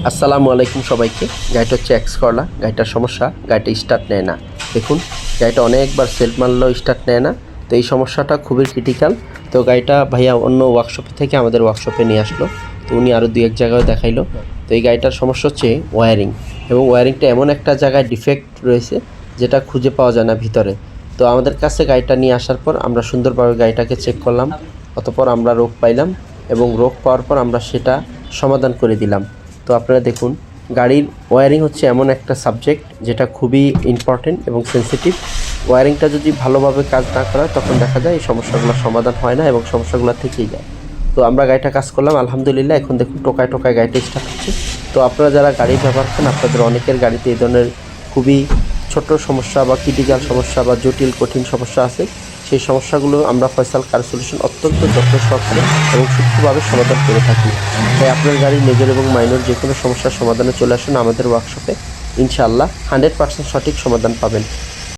আসসালামু আলাইকুম সবাইকে। গাড়িটা হচ্ছে এক্স করলা। গাড়িটার সমস্যা, গাড়িটা স্টার্ট নেয় না। দেখুন, গাড়িটা অনেকবার সেলফ মারলেও স্টার্ট নেয় না। তো এই সমস্যাটা খুবই ক্রিটিক্যাল। তো গাড়িটা ভাইয়া অন্য ওয়ার্কশপে থেকে আমাদের ওয়ার্কশপে নিয়ে আসলো। তো উনি আরও 2-1 জায়গায় দেখাইলো। তো এই গাড়িটার সমস্যা হচ্ছে ওয়্যারিং, এবং ওয়্যারিংটা এমন একটা জায়গায় ডিফেক্ট রয়েছে যেটা খুঁজে পাওয়া যায় না ভিতরে। তো আমাদের কাছে গাড়িটা নিয়ে আসার পর আমরা সুন্দরভাবে গাড়িটাকে চেক করলাম, অতঃপর আমরা রোগ পাইলাম, এবং রোগ পাওয়ার পর আমরা সেটা সমাধান করে দিলাম। তো আপনারা দেখুন, গাড়ির ওয়্যারিং হচ্ছে এমন একটা সাবজেক্ট যেটা খুবই ইম্পর্টেন্ট এবং সেন্সিটিভ। ওয়্যারিংটা যদি ভালোভাবে কাজ না করে তখন দেখা যায় এই সমস্যাগুলো সমাধান হয় না এবং সমস্যাগুলো থেকেই যায়। তো আমরা গাড়িটা কাজ করলাম আলহামদুলিল্লাহ। এখন দেখুন টোকায় টোকায় গাড়িটা স্টার্ট হচ্ছে। তো আপনারা যারা গাড়ি ব্যবহার করেন, আপনাদের অনেকের গাড়িতে এই ধরনের খুবই ছোট সমস্যা বা ক্রিটিক্যাল সমস্যা বা জটিল কঠিন সমস্যা আছে। সেই সমস্যাগুলো আমরা ফয়সাল কার সলিউশন অত্যন্ত যত্ন সহকারে এবং সূক্ষ্মভাবে সমাধান করে থাকি। তাই আপনার গাড়ির মেজর এবং মাইনর যে কোনো সমস্যার সমাধানে চলে আসুন আমাদের ওয়ার্কশপে। ইনশাআল্লাহ 100% সঠিক সমাধান পাবেন।